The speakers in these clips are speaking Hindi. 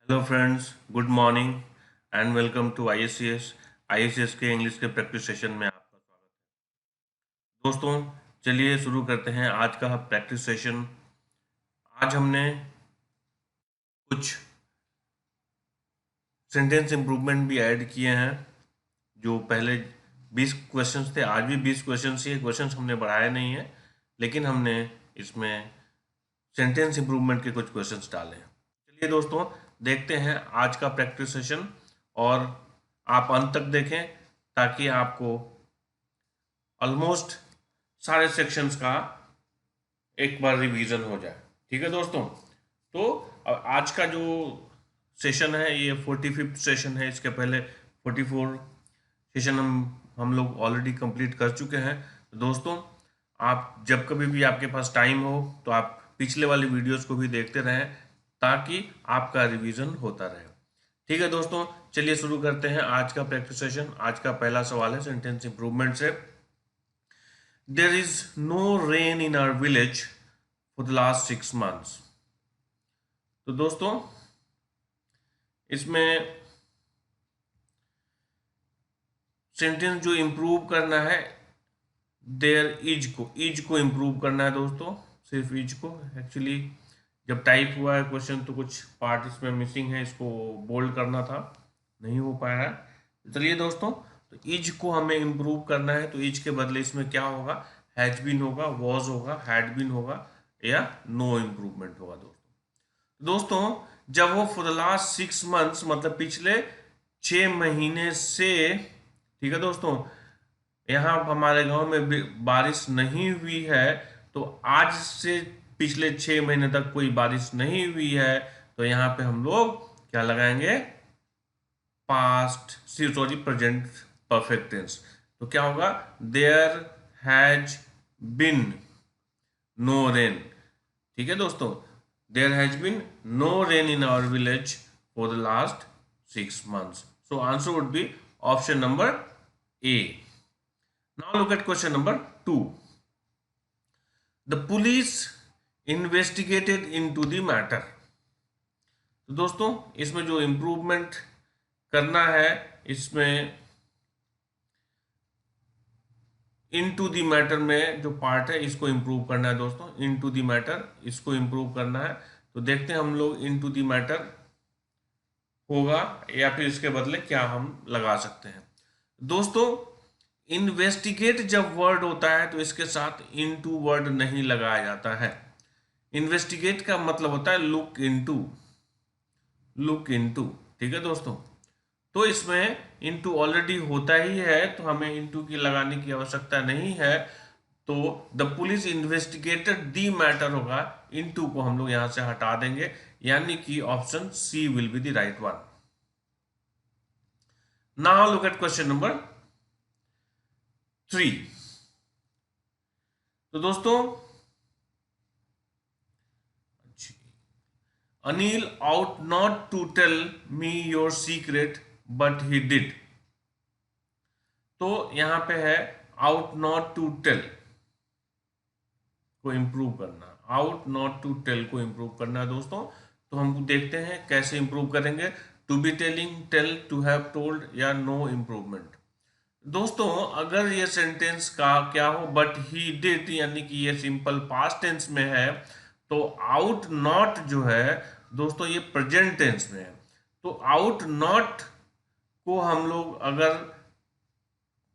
Hello friends, good morning and welcome to ISCS के इंग्लिश के प्रैक्टिस सेशन में आपका स्वागत है। दोस्तों, चलिए शुरू करते हैं आज का प्रैक्टिस सेशन। आज हमने कुछ सेंटेंस इम्प्रूवमेंट भी ऐड किए हैं। जो पहले 20 क्वेश्चंस थे, आज भी 20 क्वेश्चंस ही क्वेश्चंस हमने बढ़ाए नहीं है, लेकिन हमने इसमें सेंटेंस इम्प्रूवमेंट के कुछ क्वेश्चंस डाले हैं। चलिए दोस्तों, देखते हैं आज का प्रैक्टिस सेशन और आप अंत तक देखें ताकि आपको ऑलमोस्ट सारे सेक्शंस का एक बार रिवीजन हो जाए। ठीक है दोस्तों, तो आज का जो सेशन है ये 45th सेशन है। इसके पहले 44 सेशन हम लोग ऑलरेडी कंप्लीट कर चुके हैं। तो दोस्तों, आप जब कभी भी आपके पास टाइम हो तो आप पिछले वाली वीडियोस को भी देखते रहें ताकि आपका रिवीजन होता रहे। ठीक है दोस्तों, चलिए शुरू करते हैं आज का प्रैक्टिस सेशन। आज का पहला सवाल है सेंटेंस इंप्रूवमेंट से। There is no rain in our village for the last 6 months। तो दोस्तों, इसमें सेंटेंस जो इंप्रूव करना है, देयर इज को इंप्रूव करना है दोस्तों, सिर्फ इज को। एक्चुअली जब टाइप हुआ है क्वेश्चन तो कुछ पार्ट इसमें मिसिंग है, इसको बोल्ड करना था, नहीं हो पाया है। तो चलिए दोस्तों, तो इज को हमें इंप्रूव करना है, तो इज के बदले इसमें क्या होगा? हैज बीन होगा, वॉज होगा, हैड बीन होगा या नो इंप्रूवमेंट होगा दोस्तों। दोस्तों, जब वो फॉर द लास्ट 6 months मतलब पिछले 6 महीने से, ठीक है दोस्तों, यहाँ हमारे गांव में बारिश नहीं हुई है, तो आज से पिछले 6 महीने तक कोई बारिश नहीं हुई है, तो यहाँ पे हम लोग क्या लगाएंगे? Past, sorry, present perfect tense. तो क्या होगा? There has been no rain. ठीक है दोस्तों, there has been no rain in our village for the last 6 months। So answer would be option number A. Now look at question number 2. The police investigated into the matter। तो दोस्तों, इसमें जो इम्प्रूवमेंट करना है, इसमें इनटू द मैटर में जो पार्ट है इसको इम्प्रूव करना है दोस्तों। इनटू द मैटर इसको इम्प्रूव करना है। तो देखते हैं हम लोग इनटू द मैटर होगा या फिर इसके बदले क्या हम लगा सकते हैं। दोस्तों, इन्वेस्टिगेट जब वर्ड होता है तो इसके साथ इनटू वर्ड नहीं लगाया जाता है। इन्वेस्टिगेट का मतलब होता है लुक इनटू, लुक इनटू। ठीक है दोस्तों, तो इसमें इनटू ऑलरेडी होता ही है, तो हमें इनटू की लगाने की आवश्यकता नहीं है। तो the police investigated the matter होगा, इनटू को हम लोग यहां से हटा देंगे, यानी कि option C will be the right one. Now look at question number 3। तो दोस्तों, Anil ought not to tell me your secret but he did. तो यहां पे है आउट नॉट टू टेल को इंप्रूव करना, आउट नॉट टू टेल को इंप्रूव करना है दोस्तों। तो हम देखते हैं कैसे इंप्रूव करेंगे। To be telling, tell, to have told या नो इंप्रूवमेंट। दोस्तों, अगर ये सेंटेंस का क्या हो, बट ही डिड, यानी कि ये सिंपल पास्ट टेंस में है, तो आउट नॉट जो है दोस्तों ये प्रेजेंट टेंस में है। तो आउट नॉट को हम लोग अगर,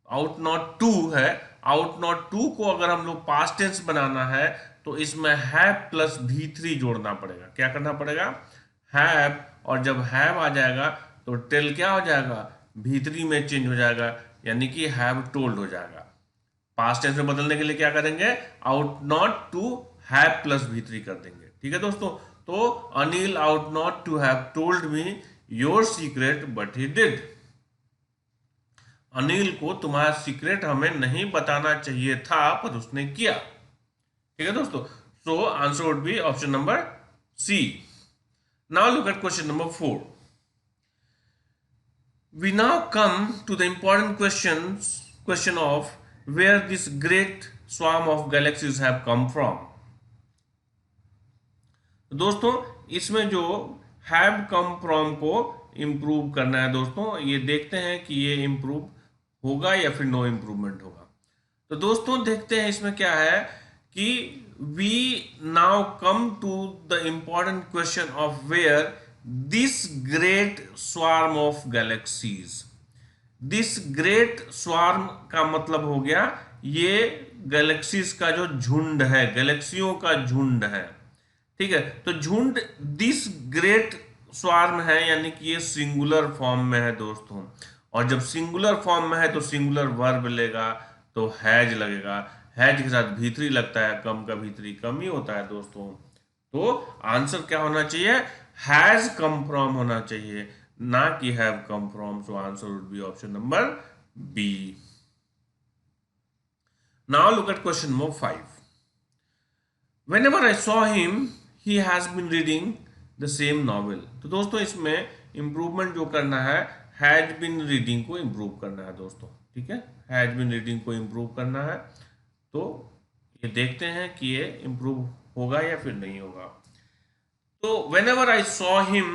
आउट नॉट टू है, आउट नॉट टू को अगर हम लोग पास्ट टेंस बनाना है तो इसमें हैव प्लस V3 जोड़ना पड़ेगा। क्या करना पड़ेगा? हैव, और जब हैव आ जाएगा तो टेल क्या हो जाएगा? V3 में चेंज हो जाएगा, यानी कि हैव टोल्ड हो जाएगा। पास्ट टेंस में बदलने के लिए क्या करेंगे? Ought not to have plus V3 कर देंगे। ठीक है दोस्तों, तो Anil ought not to have told me your secret but he did. Anil को तुम्हारा सीक्रेट हमें नहीं बताना चाहिए था पर उसने किया। ठीक है दोस्तों, so answer would be option number C. Now look at question number 4। We now come to the important question of where this great swarm of galaxies have come from। दोस्तों, इसमें जो हैव कम फ्रॉम को इम्प्रूव करना है दोस्तों। ये देखते हैं कि ये इम्प्रूव होगा या फिर नो इम्प्रूवमेंट होगा। तो दोस्तों देखते हैं इसमें क्या है कि we now come to the important question of where this great swarm of galaxies. This great swarm का मतलब हो गया ये गैलेक्सीज का जो झुंड है, गैलेक्सियों का झुंड है, ठीक है। तो झुंड दिस ग्रेट स्वार्म है, यानी कि ये सिंगुलर फॉर्म में है दोस्तों। और जब सिंगुलर फॉर्म में है तो सिंगुलर वर्ब लेगा, तो हैज लगेगा। हैज के साथ भीतरी लगता है, कम का भीतरी कम ही होता है दोस्तों। तो आंसर क्या होना चाहिए? हैज कम फ्रॉम होना चाहिए, ना कि have come from. So answer would be option number B. Now look at question number 5. Whenever I saw him, he has been reading the same novel. तो दोस्तों इसमें इम्प्रूवमेंट जो करना है, हैज बिन रीडिंग को इम्प्रूव करना है दोस्तों, ठीक है। हैज बिन रीडिंग को इम्प्रूव करना है, तो ये देखते हैं कि ये इम्प्रूव होगा या फिर नहीं होगा। तो whenever I saw him,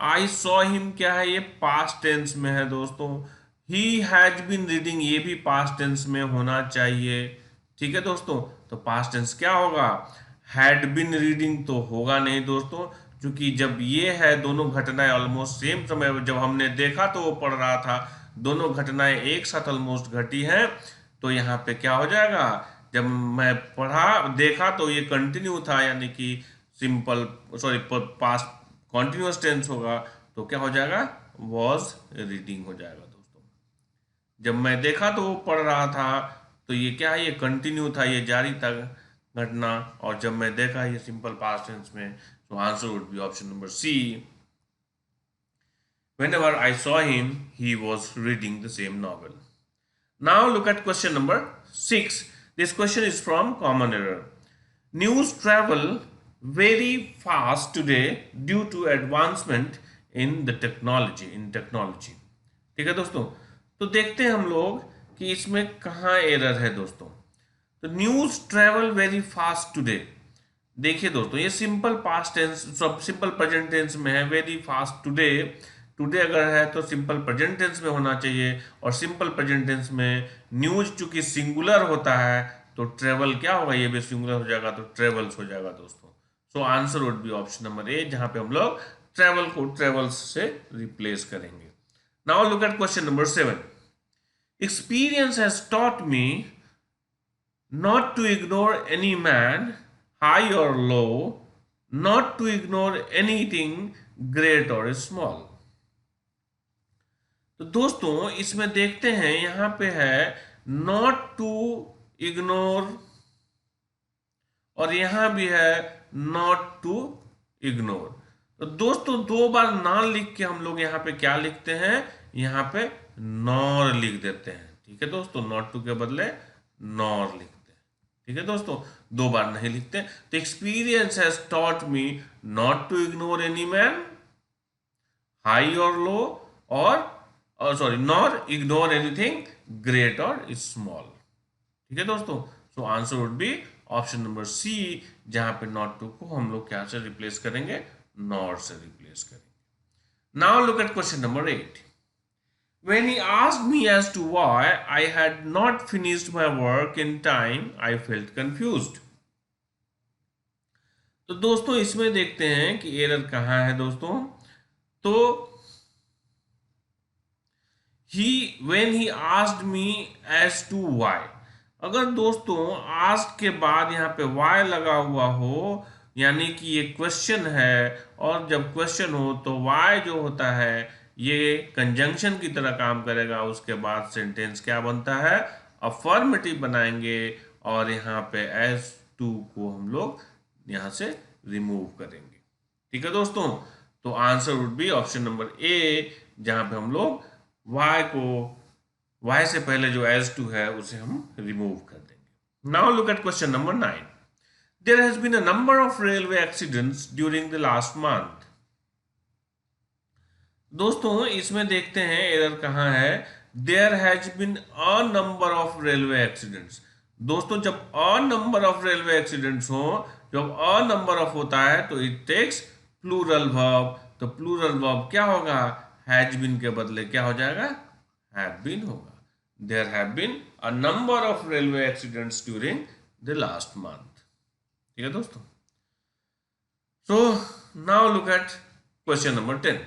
I saw him क्या है? ये पास्ट टेंस में है दोस्तों। he has been reading ये भी पास्ट टेंस में होना चाहिए, ठीक है दोस्तों। तो पास्ट टेंस क्या होगा? had been reading तो होगा नहीं दोस्तों, क्योंकि जब ये है दोनों घटनाएं ऑलमोस्ट सेम समय, जब हमने देखा तो वो पढ़ रहा था, दोनों घटनाएं एक साथ ऑलमोस्ट घटी हैं, तो यहाँ पे क्या हो जाएगा? जब मैं पढ़ा देखा तो ये कंटिन्यू था, यानी कि simple sorry past continuous tense होगा, तो क्या हो जाएगा? वॉज रीडिंग हो जाएगा दोस्तों। जब मैं देखा तो वो पढ़ रहा था, तो ये क्या है? ये कंटिन्यू था, ये जारी था घटना। और जब मैं देखा, ये सिंपल पास्ट टेंस में। तो answer would be option number C. Whenever I saw him, he was reading the same novel. Now look at question number 6. This question is from common error. News travel very fast today due to advancement in the technology. ठीक है दोस्तों। तो देखते हैं हम लोग कि इसमें कहाँ एरर है दोस्तों। तो news travel very fast today, देखिए दोस्तों ये सिंपल पास्ट टेंस, सब सिंपल प्रेजेंट टेंस में है। वेरी फास्ट टुडे, टुडे अगर है तो सिंपल प्रेजेंट टेंस में होना चाहिए, और सिंपल प्रेजेंट टेंस में न्यूज चूंकि सिंगुलर होता है, तो ट्रेवल क्या होगा? ये भी सिंगुलर हो जाएगा, तो ट्रेवल्स हो जाएगा दोस्तों। So answer would be option number ए, जहां पे हम लोग ट्रेवल को ट्रेवल्स से रिप्लेस करेंगे। Now look at question number 7. Experience has taught me not to ignore any man, high or low, not to ignore anything great or small. तो दोस्तों इसमें देखते हैं, यहां पे है not to ignore, और यहां भी है not to ignore। तो दोस्तों दो बार ना लिख के हम लोग यहाँ पे क्या लिखते हैं? यहाँ पे नॉर लिख देते हैं, ठीक है दोस्तों। नॉट टू के बदले नॉर लिखते हैं, ठीक है दोस्तों, दो बार नहीं लिखते। तो experience has taught me not to ignore any man, high और लो, और sorry nor ignore anything great और स्मॉल, ठीक है दोस्तों। So answer would be option number C, जहां पे नॉट टू को हम लोग क्या से रिप्लेस करेंगे? नॉर से रिप्लेस करेंगे। Now look at question number 8. When he asked me as to why I had not finished my work in time, I felt confused. तो दोस्तों इसमें देखते हैं कि एरर कहाँ है दोस्तों। तो when he asked me as to why, अगर दोस्तों asked के बाद यहाँ पे why लगा हुआ हो, यानी कि ये क्वेश्चन है, और जब क्वेश्चन हो तो why जो होता है ये कंजंक्शन की तरह काम करेगा। उसके बाद सेंटेंस क्या बनता है? अफर्मेटिव बनाएंगे, और यहाँ पे एज टू को हम लोग यहाँ से रिमूव करेंगे, ठीक है दोस्तों। तो answer would be option number ए, जहां पे हम लोग वाई से पहले जो एज टू है उसे हम रिमूव कर देंगे। Now look at question number 9. There has been a number of railway accidents during the last month. दोस्तों इसमें देखते हैं एरर कहाँ है। There has been a number of railway accidents. दोस्तों जब a number of railway accidents हो, जब अ नंबर ऑफ होता है तो इट टेक्स प्लूरल वर्ब, तो प्लूरल वर्ब क्या होगा, हैज बीन के बदले क्या हो जाएगा, हैव बीन होगा। There have been a number of railway accidents during the last month. ठीक है दोस्तों। So now look at question number 10।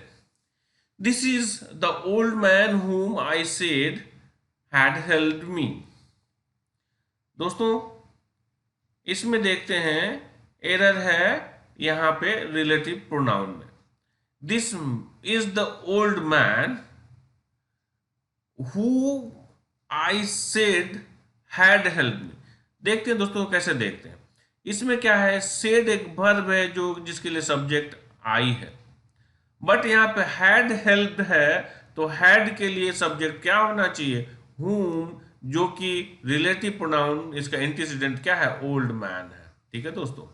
This is the old man whom I said had helped me। दोस्तों इसमें देखते हैं एरर है यहां पे रिलेटिव प्रोनाउन में। This is the old man who I said had help me. देखते हैं दोस्तों कैसे देखते हैं। इसमें क्या है, सेड एक वर्ब है जो जिसके लिए सब्जेक्ट आई है, बट यहाँ पे हैड हेल्प है तो हैड के लिए सब्जेक्ट क्या होना चाहिए, whom, जो कि रिलेटिव प्रोनाउन इसका एंटीसीडेंट क्या है, ओल्ड मैन है। ठीक है दोस्तों।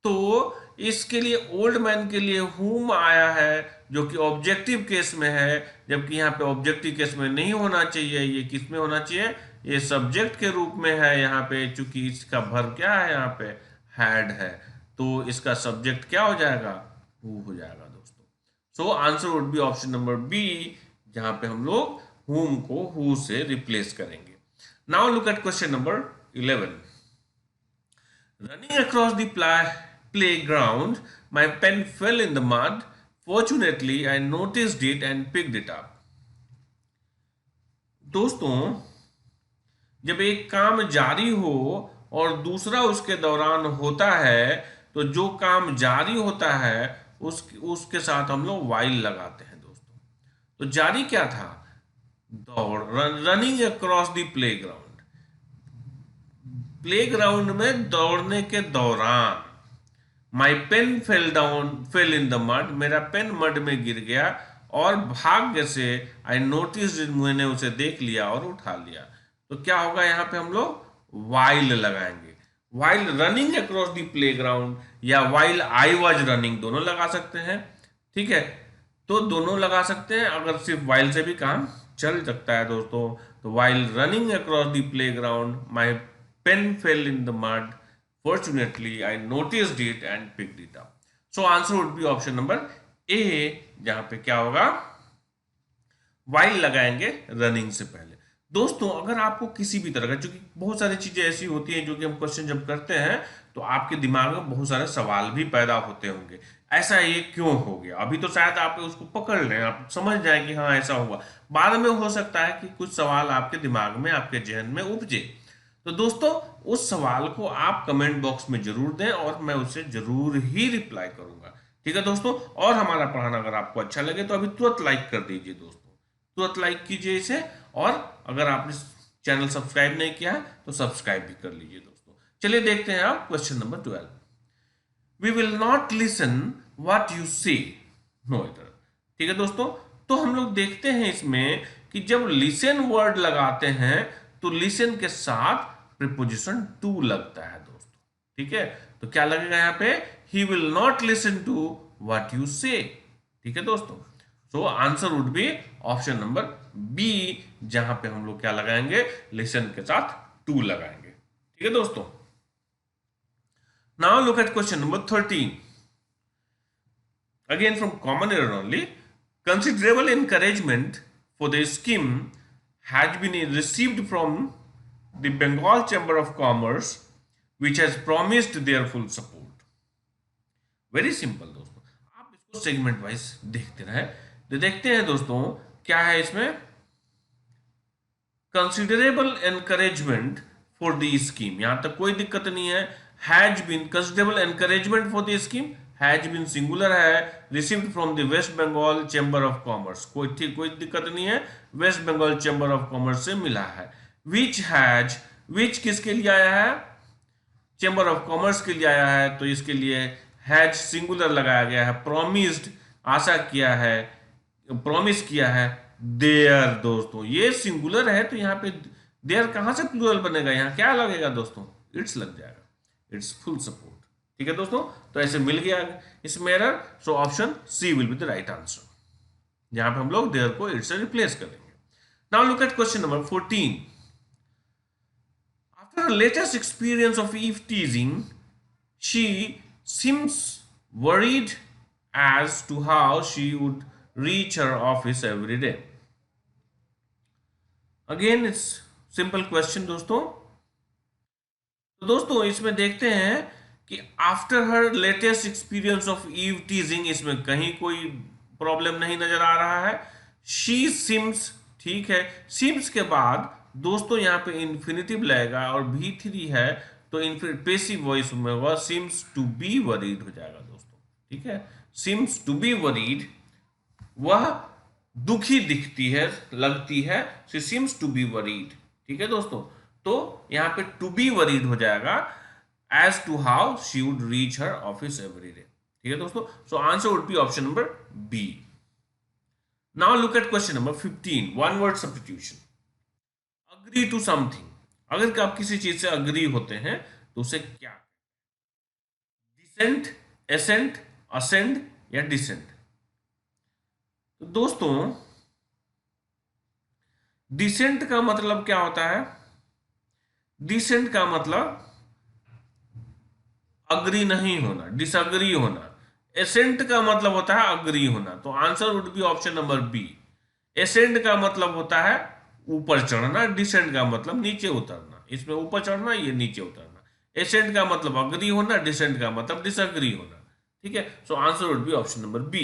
तो इसके लिए ओल्ड मैन के लिए whom आया है जो कि ऑब्जेक्टिव केस में है, जबकि यहाँ पे ऑब्जेक्टिव केस में नहीं होना चाहिए, ये किस में होना चाहिए, ये सब्जेक्ट के रूप में है यहाँ पे, चूंकि इसका वर्ब क्या है यहाँ पे, हैड है, तो इसका सब्जेक्ट क्या हो जाएगा, who हो जाएगा दोस्तों। So answer would be option number B, जहां पे हम लोग whom को who से रिप्लेस करेंगे। Now look at question number 11। Running across the playground, my pen fell in the mud. Fortunately, I noticed it and picked it up. दोस्तों जब एक काम जारी हो और दूसरा उसके दौरान होता है, तो जो काम जारी होता है उसके साथ हम लोग वाइल लगाते हैं दोस्तों। तो जारी क्या था, दौड़, running across the playground, playground में दौड़ने के दौरान। My pen fell in the mud, मेरा पेन मड में गिर गया और भाग्य से आई नोटिस, मैंने उसे देख लिया और उठा लिया। तो क्या होगा, यहाँ पे हम लोग वाइल लगाएंगे। While running across the playground या वाइल आई वॉज रनिंग, दोनों लगा सकते हैं। ठीक है, तो दोनों लगा सकते हैं, अगर सिर्फ वाइल से भी काम चल सकता है दोस्तों। तो while running across the playground my pen fell in the mud. Fortunately, I noticed it and picked it up. So answer would be option number A, जहां पे क्या होगा, while लगाएंगे रनिंग से पहले। दोस्तों अगर आपको किसी भी तरह का, क्योंकि बहुत सारी चीजें ऐसी होती हैं जो कि हम क्वेश्चन जब करते हैं तो आपके दिमाग में बहुत सारे सवाल भी पैदा होते होंगे, ऐसा ये क्यों हो गया। अभी तो शायद आप उसको पकड़ लें, आप समझ जाए कि हाँ ऐसा हुआ, बाद में हो सकता है कि कुछ सवाल आपके दिमाग में, आपके जहन में उपजे। तो दोस्तों उस सवाल को आप कमेंट बॉक्स में जरूर दें और मैं उसे जरूर ही रिप्लाई करूंगा। ठीक है दोस्तों, और हमारा पढ़ाना अगर आपको अच्छा लगे तो अभी तुरंत लाइक कर दीजिए दोस्तों, तुरंत लाइक कीजिए इसे, और अगर आपने चैनल सब्सक्राइब नहीं किया है तो सब्सक्राइब भी कर लीजिए दोस्तों। चलिए देखते हैं आप question number 12। We will not listen what you say, no इधर। ठीक है दोस्तों, तो हम लोग देखते हैं इसमें कि जब लिसन वर्ड लगाते हैं तो लिसन के साथ प्रीपोजिशन टू लगता है दोस्तों। ठीक है, तो क्या लगेगा यहाँ पे, he will not listen to what you say. ठीक है दोस्तों, so answer would be option number B, जहां पे हम लोग क्या लगाएंगे, लिसन के साथ टू लगाएंगे। ठीक है दोस्तों। Now look at question number 13। Again from common error only. Considerable encouragement for the scheme has been received from the Bengal Chamber of Commerce, which has promised their full support. Very simple दोस्तों, आप इसको सेगमेंट वाइज देखते रहे। तो देखते हैं दोस्तों क्या है इसमें, considerable encouragement for the scheme, यहां तक कोई दिक्कत नहीं है। Has been, considerable encouragement for the scheme, has been singular है, received from the West Bengal Chamber of Commerce, कोई दिक्कत नहीं है, West Bengal Chamber of Commerce से मिला है। विच हैज, विच किसके लिए आया है, चैम्बर ऑफ कॉमर्स के लिए आया है, तो इसके लिए हैज सिंगुलर लगाया गया है। प्रॉमिस्ड, आशा किया है, प्रॉमिस किया है। देयर दोस्तों ये सिंगुलर है, तो यहाँ पे देयर कहां से प्लूरल बनेगा, यहाँ क्या लगेगा दोस्तों, इट्स लग जाएगा, इट्स फुल सपोर्ट। ठीक है दोस्तों, तो ऐसे मिल गया इसमें error. So option C will be the right answer, जहां पे हम लोग देयर को इट से रिप्लेस करेंगे। Now look at question number 14। After her latest experience of Eve teasing, she seems worried as to how she would reach her office every day. Again it's simple question दोस्तों. तो दोस्तों इसमें देखते हैं कि after her latest experience of eve teasing, इसमें कहीं कोई प्रॉब्लम नहीं नजर आ रहा है. शी सिम्स, ठीक है, सिम्स के बाद दोस्तों यहाँ पे इन्फिनिटिव लगेगा और V3 है तो पेसिव वॉइस में वह सिम्स टू बी वरीड हो जाएगा दोस्तों. ठीक है, सिम्स टू बी वरीड, वह दुखी दिखती है, लगती है, she seems to be worried. ठीक है दोस्तों, तो यहां पे टू बी वरीड हो जाएगा as to how she would reach her office every day. ठीक है दोस्तों, so answer would be option number B. Now look at question number 15, one word substitution. Agree to something, अगर आप किसी चीज से अग्री होते हैं तो उसे क्या, डिसेंट, एसेंट, असेंड या डिसेंट. तो दोस्तों डिसेंट का मतलब क्या होता है, डिसेंट का मतलब अग्री नहीं होना, डिसअग्री होना. एसेंट का मतलब होता है अग्री होना, तो answer would be option number B. Assent का मतलब होता है ऊपर चढ़ना, डिसेंट का मतलब नीचे उतरना. इसमें ऊपर चढ़ना, ये नीचे उतरना. एसेंट का मतलब अग्री होना, डिसेंट का मतलब डिसअग्री होना. ठीक है, so answer would be option number B.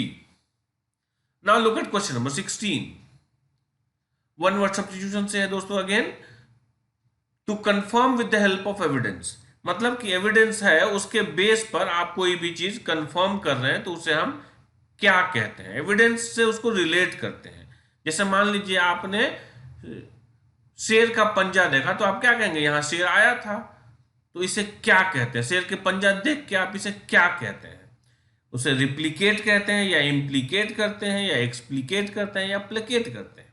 Now look at question number 16, one word substitution से है दोस्तों. Again, to confirm with the help of evidence, मतलब कि एविडेंस है, उसके बेस पर आप कोई भी चीज कंफर्म कर रहे हैं तो उसे हम क्या कहते हैं, एविडेंस से उसको रिलेट करते हैं. जैसे मान लीजिए आपने शेर का पंजा देखा तो आप क्या कहेंगे, यहां शेर आया था, तो इसे क्या कहते हैं, शेर के पंजा देख के आप इसे क्या कहते हैं, उसे रिप्लिकेट कहते हैं या इम्प्लीकेट करते हैं या एक्सप्लीकेट करते हैं या प्लेकेट करते हैं.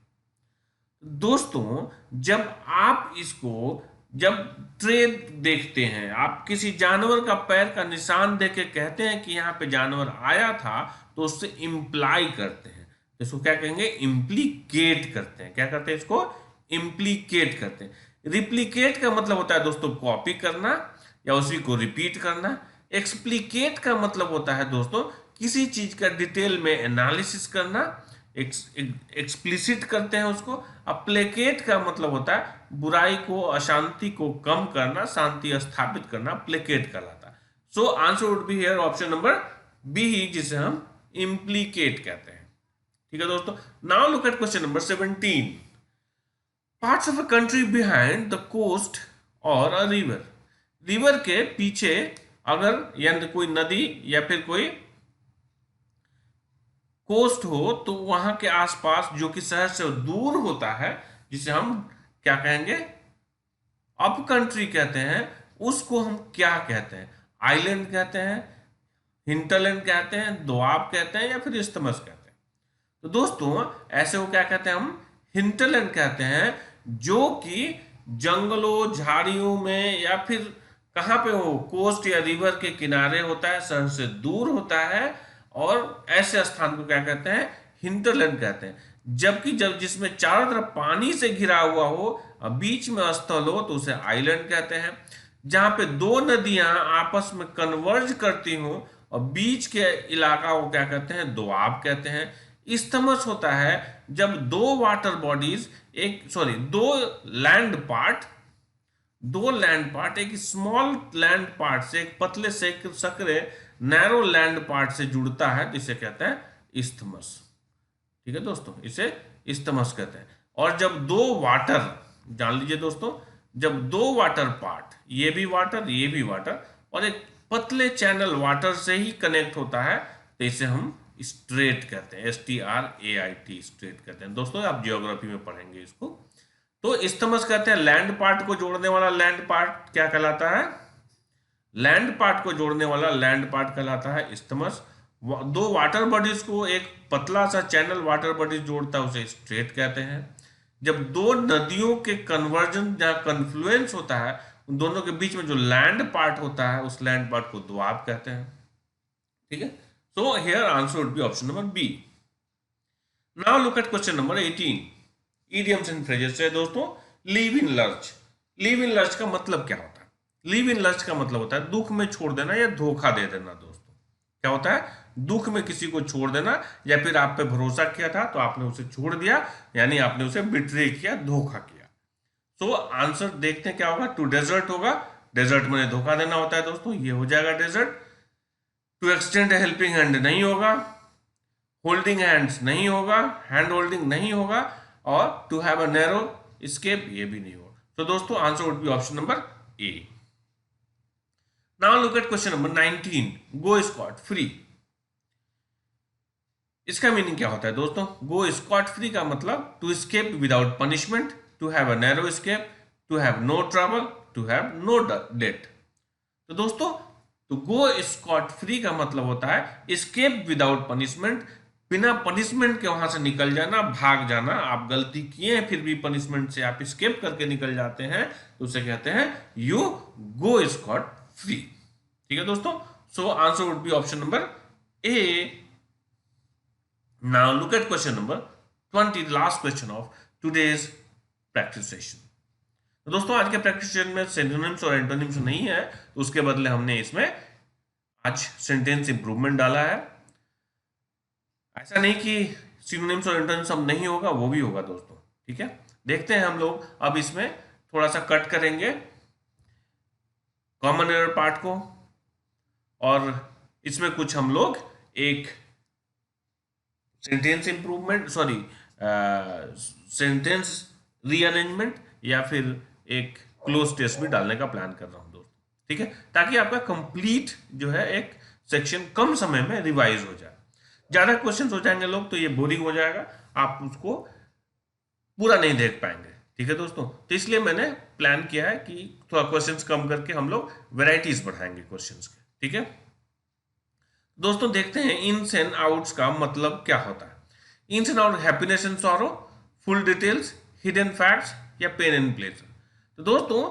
दोस्तों जब आप इसको, जब ट्रेड देखते हैं, आप किसी जानवर का पैर का निशान देख के कहते हैं कि यहाँ पे जानवर आया था, तो उससे इंप्लाई करते हैं, तो इसको क्या कहेंगे, इम्प्लीकेट करते हैं. क्या करते हैं, इसको इम्प्लीकेट करते हैं. रिप्लिकेट का मतलब होता है दोस्तों कॉपी करना या उसी को रिपीट करना. एक्सप्लीकेट का मतलब होता है दोस्तों किसी चीज का डिटेल में एनालिसिस करना, एक्सप्लिसिट करते हैं उसको. प्लेकेट का मतलब होता है बुराई को, अशांति को कम करना, शांति स्थापित करना, प्लेकेट कहलाता है. So answer would be here option number B, जिसे हम इम्प्लीकेट कहते हैं. ठीक है दोस्तों, now look at question number 17, parts of a country behind the coast और अ रिवर. रिवर के पीछे अगर यानी कोई नदी या फिर कोई कोस्ट हो, तो वहां के आसपास जो कि शहर से दूर होता है, जिसे हम क्या कहेंगे, अप कंट्री कहते हैं, उसको हम क्या कहते हैं, आइलैंड कहते हैं, हिंटरलैंड कहते हैं, दोआब कहते हैं या फिर इस्तमस कहते हैं. तो दोस्तों ऐसे वो क्या कहते हैं, हम हिंटरलैंड कहते हैं, जो कि जंगलों, झाड़ियों में या फिर कहाँ पे हो, कोस्ट या रिवर के किनारे होता है, शहर से दूर होता है, और ऐसे स्थान को क्या कहते हैं, हिंटरलैंड कहते हैं. जबकि जब जिसमें चारों तरफ पानी से घिरा हुआ हो और बीच में स्थल हो तो उसे आइलैंड कहते हैं. जहां पे दो नदियां आपस में कन्वर्ज करती हो और बीच के इलाका को क्या कहते हैं, दोआब कहते हैं. इस्थमस होता है जब दो वाटर बॉडीज, दो लैंड पार्ट एक स्मॉल लैंड पार्ट से, एक पतले से सकरे नैरो लैंड पार्ट से जुड़ता है, तो इसे कहते हैं इस्थमस. ठीक है दोस्तों, इसे इस्थमस कहते हैं. और जब दो वाटर, जान लीजिए दोस्तों, जब दो वाटर पार्ट, ये भी वाटर और एक पतले चैनल वाटर से ही कनेक्ट होता है, तो इसे हम स्ट्रेट कहते हैं, STRAIT, स्ट्रेट कहते हैं. दोस्तों आप जियोग्राफी में पढ़ेंगे इसको. तो इस्थमस कहते हैं लैंड पार्ट को जोड़ने वाला लैंड पार्ट क्या कहलाता है, लैंड पार्ट को जोड़ने वाला लैंड पार्ट कहलाता है इस्थमस. दो वाटर बॉडीज को एक पतला सा चैनल वाटर बॉडीज जोड़ता है, उसे स्ट्रेट कहते हैं. जब दो नदियों के कन्वर्जन, जहां कन्फ्लुएंस होता है, उन दोनों के बीच में जो लैंड पार्ट होता है, उस लैंड पार्ट को दोआब कहते हैं. ठीक है, so here answer would be option number B. Now look at question number 18, idioms and phrases से दोस्तों. Leave in lurch. Leave in lurch का मतलब क्या होता है, लिव इन लर्च का मतलब होता है दुख में छोड़ देना या धोखा दे देना. दोस्तों क्या होता है, दुख में किसी को छोड़ देना, या फिर आप पे भरोसा किया था तो आपने उसे छोड़ दिया, यानी आपने उसे बिट्रे किया, धोखा किया। सो आंसर देखते हैं क्या होगा, टू डेजर्ट होगा, डेजर्ट में धोखा देना होता है दोस्तों, ये हो जाएगा desert. To extend helping hand नहीं होगा, होल्डिंग हैंड्स नहीं होगा, हैंड होल्डिंग नहीं होगा, और to have a narrow escape ये भी नहीं होगा। तो दोस्तों answer would be option number A. Now look at question number 19, go scot free. इसका मीनिंग क्या होता है दोस्तों, गो स्कॉट फ्री का मतलब to escape without punishment, to have a narrow escape, to have no trouble, to have no debt. तो दोस्तों तो गो स्कॉट फ्री का मतलब होता है स्केप विदाउट पनिशमेंट, बिना पनिशमेंट के वहां से निकल जाना, भाग जाना। आप गलती किए हैं फिर भी पनिशमेंट से आप स्केप करके निकल जाते हैं तो उसे कहते हैं यू गो स्कॉट फ्री। ठीक है दोस्तों, so answer would be option number A. Now look at question number 20, last question of today's practice session. तो दोस्तों आज के प्रैक्टिस सेशन में सिनोनिम्स और एंटोनिम्स नहीं है, तो उसके बदले हमने इसमें आज सेंटेंस इंप्रूवमेंट डाला है। ऐसा नहीं कि सिनोनिम्स और एंटोनिम्स अब नहीं होगा, वो भी होगा दोस्तों। ठीक है, देखते हैं हम लोग अब इसमें थोड़ा सा कट करेंगे कॉमन एरर पार्ट को, और इसमें कुछ हम लोग एक sentence improvement, sorry sentence rearrangement या फिर एक क्लोज टेस्ट भी डालने का प्लान कर रहा हूं दोस्तों। ठीक है, ताकि आपका कंप्लीट जो है एक सेक्शन कम समय में रिवाइज हो जाए। ज्यादा क्वेश्चंस हो जाएंगे लोग तो ये बोरिंग हो जाएगा, आप उसको पूरा नहीं देख पाएंगे। ठीक है दोस्तों, तो इसलिए मैंने प्लान किया है कि थोड़ा क्वेश्चंस कम करके हम लोग वेराइटीज बढ़ाएंगे क्वेश्चंस के। ठीक है दोस्तों, देखते हैं इन्स एंड आउट्स का मतलब क्या होता है। Ins and out, happiness and sorrow, full details, hidden facts या पेन एंड प्लेजर। तो दोस्तों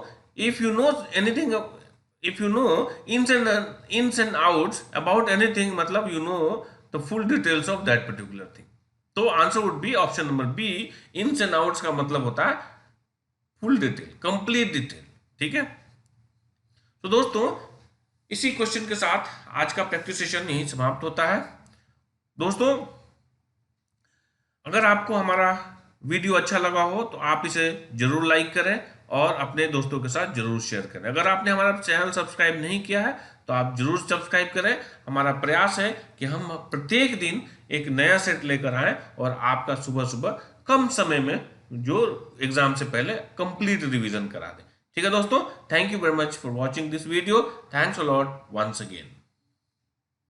if you know anything, if you know ins and outs about anything, मतलब you know the full details of that particular thing. तो answer would be option number B. Ins and outs का मतलब होता है फुल डिटेल, कंप्लीट डिटेल। ठीक है, तो दोस्तों इसी क्वेश्चन के साथ आज का प्रैक्टिस सेशन यही समाप्त होता है। दोस्तों अगर आपको हमारा वीडियो अच्छा लगा हो तो आप इसे जरूर लाइक करें और अपने दोस्तों के साथ जरूर शेयर करें। अगर आपने हमारा चैनल सब्सक्राइब नहीं किया है तो आप जरूर सब्सक्राइब करें। हमारा प्रयास है कि हम प्रत्येक दिन एक नया सेट लेकर आएं और आपका सुबह सुबह कम समय में जो एग्जाम से पहले कंप्लीट रिवीजन करा दें। ठीक है दोस्तों, thank you very much for watching this video. Thanks a lot once again.